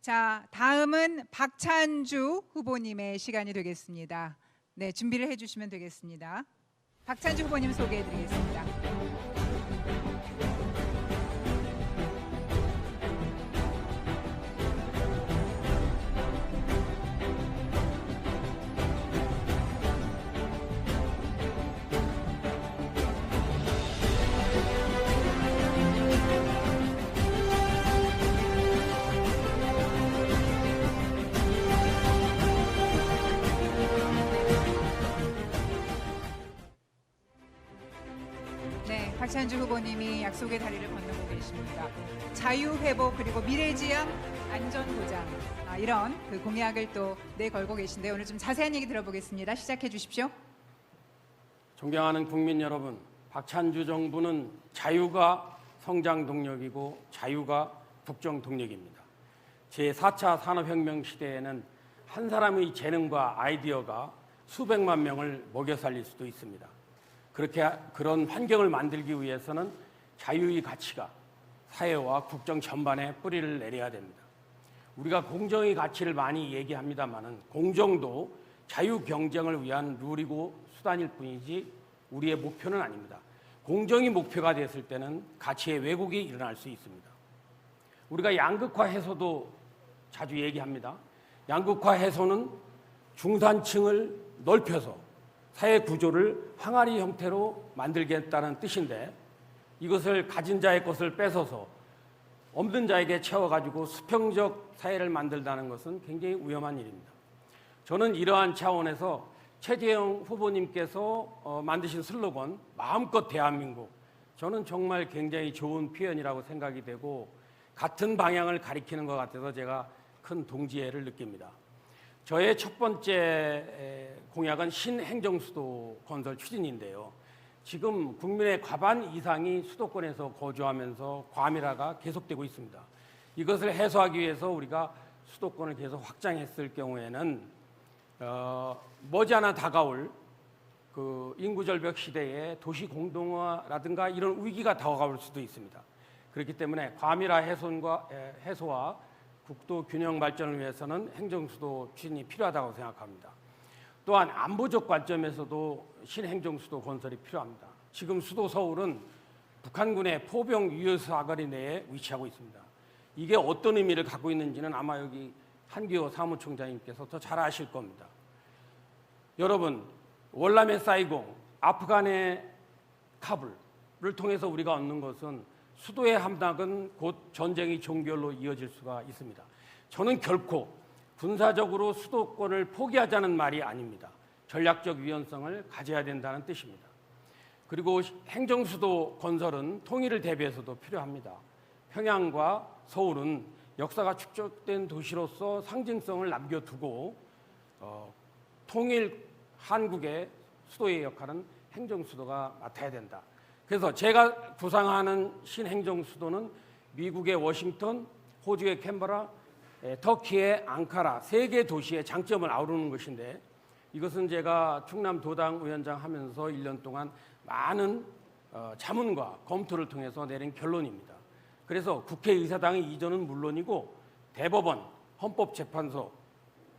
자, 다음은 박찬주 후보님의 시간이 되겠습니다. 네, 준비를 해주시면 되겠습니다. 박찬주 후보님 소개해드리겠습니다. 네, 박찬주 후보님이 약속의 다리를 건너고 계십니다. 자유회복 그리고 미래지향 안전보장 이런 그 공약을 또 내걸고 계신데 오늘 좀 자세한 얘기 들어보겠습니다. 시작해 주십시오. 존경하는 국민 여러분, 박찬주 정부는 자유가 성장 동력이고 자유가 국정 동력입니다. 제4차 산업혁명 시대에는 한 사람의 재능과 아이디어가 수백만 명을 먹여 살릴 수도 있습니다. 그런 환경을 만들기 위해서는 자유의 가치가 사회와 국정 전반에 뿌리를 내려야 됩니다. 우리가 공정의 가치를 많이 얘기합니다마는 공정도 자유 경쟁을 위한 룰이고 수단일 뿐이지 우리의 목표는 아닙니다. 공정이 목표가 됐을 때는 가치의 왜곡이 일어날 수 있습니다. 우리가 양극화 해소도 자주 얘기합니다. 양극화 해소는 중산층을 넓혀서 사회 구조를 항아리 형태로 만들겠다는 뜻인데 이것을 가진 자의 것을 뺏어서 없는 자에게 채워가지고 수평적 사회를 만들다는 것은 굉장히 위험한 일입니다. 저는 이러한 차원에서 최재형 후보님께서 만드신 슬로건 마음껏 대한민국, 저는 정말 굉장히 좋은 표현이라고 생각이 되고 같은 방향을 가리키는 것 같아서 제가 큰 동지애를 느낍니다. 저의 첫 번째 공약은 신행정수도 건설 추진인데요. 지금 국민의 과반 이상이 수도권에서 거주하면서 과밀화가 계속되고 있습니다. 이것을 해소하기 위해서 우리가 수도권을 계속 확장했을 경우에는 머지않아 다가올 그 인구절벽 시대에 도시 공동화라든가 이런 위기가 다가올 수도 있습니다. 그렇기 때문에 과밀화 해소와 국도 균형 발전을 위해서는 행정수도 추진이 필요하다고 생각합니다. 또한 안보적 관점에서도 신행정수도 건설이 필요합니다. 지금 수도 서울은 북한군의 포병 유효 사거리 내에 위치하고 있습니다. 이게 어떤 의미를 갖고 있는지는 아마 여기 한기호 사무총장님께서 더 잘 아실 겁니다. 여러분, 월남의 사이공, 아프간의 카불을 통해서 우리가 얻는 것은 수도의 함락은 곧 전쟁의 종결로 이어질 수가 있습니다. 저는 결코 군사적으로 수도권을 포기하자는 말이 아닙니다. 전략적 유연성을 가져야 된다는 뜻입니다. 그리고 행정수도 건설은 통일을 대비해서도 필요합니다. 평양과 서울은 역사가 축적된 도시로서 상징성을 남겨두고 통일 한국의 수도의 역할은 행정수도가 맡아야 된다. 그래서 제가 구상하는 신행정수도는 미국의 워싱턴, 호주의 캔버라, 터키의 앙카라 3개 도시의 장점을 아우르는 것인데 이것은 제가 충남도당 위원장 하면서 1년 동안 많은 자문과 검토를 통해서 내린 결론입니다. 그래서 국회의사당의 이전은 물론이고 대법원, 헌법재판소,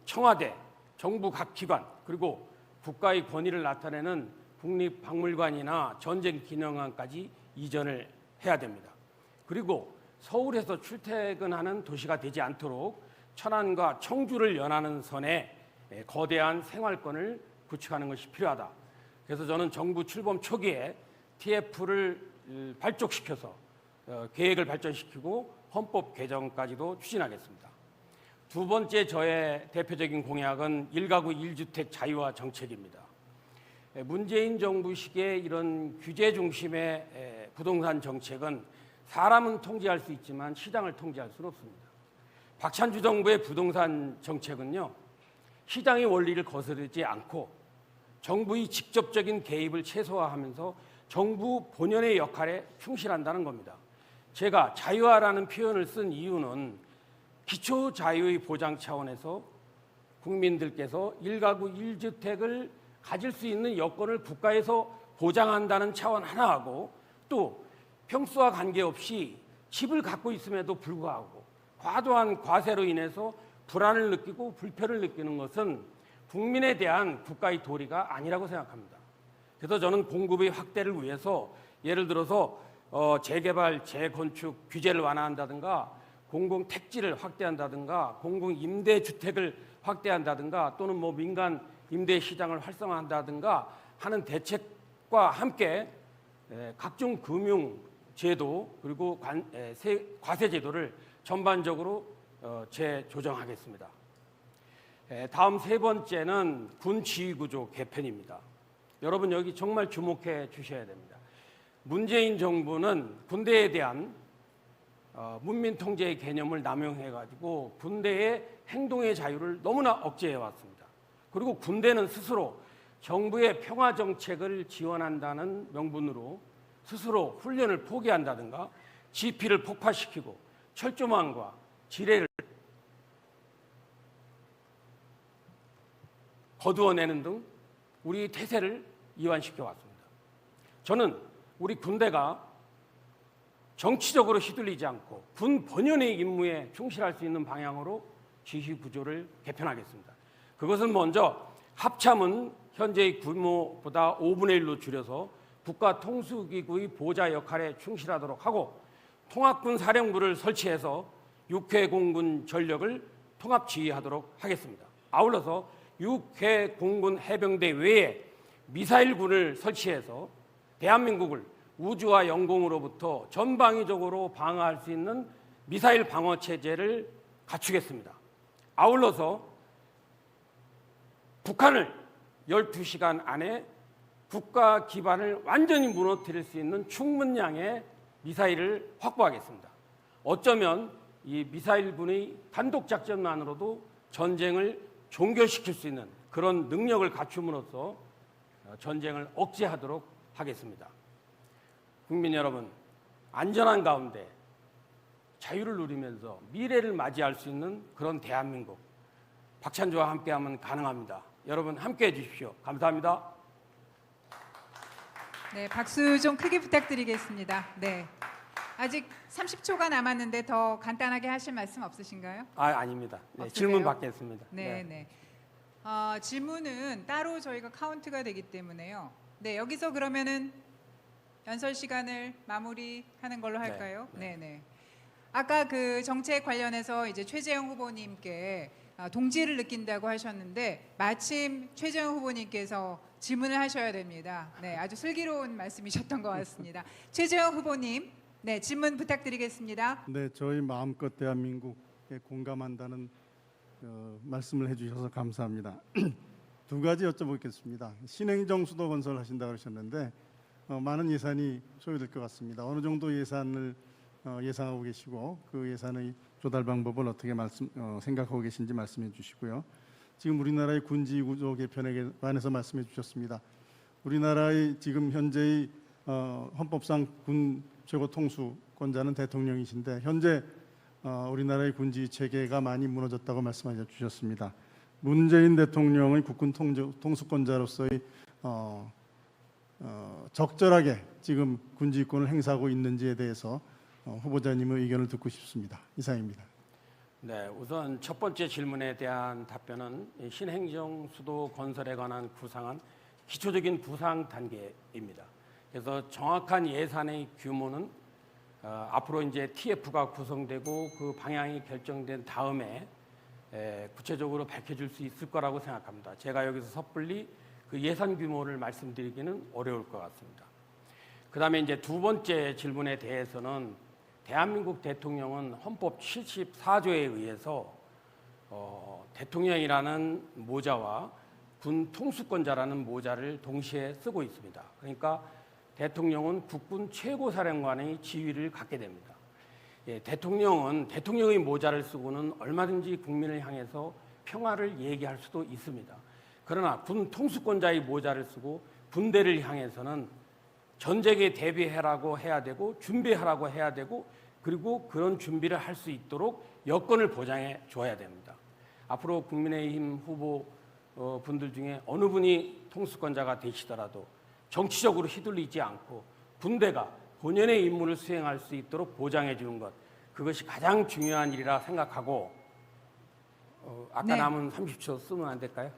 청와대, 정부 각 기관 그리고 국가의 권위를 나타내는 국립박물관이나 전쟁기념관까지 이전을 해야 됩니다. 그리고 서울에서 출퇴근하는 도시가 되지 않도록 천안과 청주를 연하는 선에 거대한 생활권을 구축하는 것이 필요하다. 그래서 저는 정부 출범 초기에 TF를 발족시켜서 계획을 발전시키고 헌법 개정까지도 추진하겠습니다. 두 번째 저의 대표적인 공약은 1가구 1주택 자유화 정책입니다. 문재인 정부 시기에 이런 규제 중심의 부동산 정책은 사람은 통제할 수 있지만 시장을 통제할 수는 없습니다. 박찬주 정부의 부동산 정책은요, 시장의 원리를 거스르지 않고 정부의 직접적인 개입을 최소화하면서 정부 본연의 역할에 충실한다는 겁니다. 제가 자유화라는 표현을 쓴 이유는 기초 자유의 보장 차원에서 국민들께서 1가구 1주택을 가질 수 있는 여건을 국가에서 보장한다는 차원 하나하고 또 평수와 관계없이 집을 갖고 있음에도 불구하고 과도한 과세로 인해서 불안을 느끼고 불편을 느끼는 것은 국민에 대한 국가의 도리가 아니라고 생각합니다. 그래서 저는 공급의 확대를 위해서 예를 들어서 재개발, 재건축 규제를 완화한다든가 공공택지를 확대한다든가 공공임대주택을 확대한다든가 또는 뭐 민간 임대시장을 활성화한다든가 하는 대책과 함께 각종 금융제도 그리고 과세제도를 전반적으로 재조정하겠습니다. 다음 세 번째는 군 지휘구조 개편입니다. 여러분 여기 정말 주목해 주셔야 됩니다. 문재인 정부는 군대에 대한 문민 통제의 개념을 남용해가지고 군대의 행동의 자유를 너무나 억제해 왔습니다. 그리고 군대는 스스로 정부의 평화 정책을 지원한다는 명분으로 스스로 훈련을 포기한다든가 지피를 폭파시키고 철조망과 지뢰를 거두어내는 등 우리 태세를 이완시켜 왔습니다. 저는 우리 군대가 정치적으로 휘둘리지 않고 군 본연의 임무에 충실할 수 있는 방향으로 지휘 구조를 개편하겠습니다. 그것은 먼저 합참은 현재의 규모보다 5분의 1로 줄여서 국가 통수기구의 보좌 역할에 충실하도록 하고 통합군 사령부를 설치해서 육해공군 전력을 통합 지휘하도록 하겠습니다. 아울러서 육해공군 해병대 외에 미사일군을 설치해서 대한민국을 우주와 영공으로부터 전방위적으로 방어할 수 있는 미사일 방어 체제를 갖추겠습니다. 아울러서 북한을 12시간 안에 국가 기반을 완전히 무너뜨릴 수 있는 충분량의 미사일을 확보하겠습니다. 어쩌면 이 미사일군의 단독 작전만으로도 전쟁을 종결시킬 수 있는 그런 능력을 갖춤으로써 전쟁을 억제하도록 하겠습니다. 국민 여러분, 안전한 가운데 자유를 누리면서 미래를 맞이할 수 있는 그런 대한민국, 박찬주와 함께하면 가능합니다. 여러분 함께해 주십시오. 감사합니다. 네, 박수 좀 크게 부탁드리겠습니다. 네, 아직 30초가 남았는데 더 간단하게 하실 말씀 없으신가요? 아닙니다. 네, 없으세요? 질문 받겠습니다. 네, 네. 질문은 따로 저희가 카운트가 되기 때문에요. 네, 여기서 그러면은 연설 시간을 마무리하는 걸로 할까요? 네, 네. 아까 그 정책 관련해서 이제 최재형 후보님께 동지를 느낀다고 하셨는데 마침 최재형 후보님께서 질문을 하셔야 됩니다. 네, 아주 슬기로운 말씀이셨던 것 같습니다. 최재형 후보님, 네, 질문 부탁드리겠습니다. 네, 저희 마음껏 대한민국에 공감한다는 말씀을 해주셔서 감사합니다. 두 가지 여쭤보겠습니다. 신행정 수도 건설하신다고 그러셨는데 많은 예산이 소요될 것 같습니다. 어느 정도 예산을 예상하고 계시고 그 예산의 조달 방법을 어떻게 생각하고 계신지 말씀해 주시고요. 지금 우리나라의 군지 구조 개편에 관해서 말씀해 주셨습니다. 우리나라의 지금 현재의 헌법상 군 최고 통수권자는 대통령이신데 현재 우리나라의 군지 체계가 많이 무너졌다고 말씀해 주셨습니다. 문재인 대통령의 국군 통수권자로서의 적절하게 지금 군지권을 행사하고 있는지에 대해서 후보자님의 의견을 듣고 싶습니다. 이상입니다. 네, 우선 첫 번째 질문에 대한 답변은 신행정 수도 건설에 관한 구상한 기초적인 구상 단계입니다. 그래서 정확한 예산의 규모는 앞으로 이제 TF가 구성되고 그 방향이 결정된 다음에 구체적으로 밝혀질 수 있을 거라고 생각합니다. 제가 여기서 섣불리 그 예산 규모를 말씀드리기는 어려울 것 같습니다. 그다음에 이제 두 번째 질문에 대해서는 대한민국 대통령은 헌법 74조에 의해서 대통령이라는 모자와 군 통수권자라는 모자를 동시에 쓰고 있습니다. 그러니까 대통령은 국군 최고사령관의 지위를 갖게 됩니다. 대통령은 대통령의 모자를 쓰고는 얼마든지 국민을 향해서 평화를 얘기할 수도 있습니다. 그러나 군 통수권자의 모자를 쓰고 군대를 향해서는 전쟁에 대비하라고 해야 되고 준비하라고 해야 되고 그리고 그런 준비를 할 수 있도록 여건을 보장해 줘야 됩니다. 앞으로 국민의힘 후보 분들 중에 어느 분이 통수권자가 되시더라도 정치적으로 휘둘리지 않고 군대가 본연의 임무를 수행할 수 있도록 보장해 주는 것, 그것이 가장 중요한 일이라 생각하고 아까 네. 남은 30초 쓰면 안 될까요?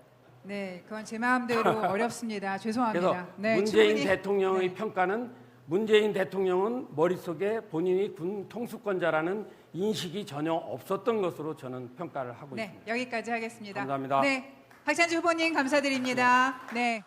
네, 그건 제 마음대로 어렵습니다. 그래서 죄송합니다. 네, 문재인 충분히- 대통령의 네. 평가는 문재인 대통령은 머릿속에 본인이 군 통수권자라는 인식이 전혀 없었던 것으로 저는 평가를 하고 네, 있습니다. 여기까지 하겠습니다. 감사합니다. 네, 박찬주 후보님 감사드립니다. 네.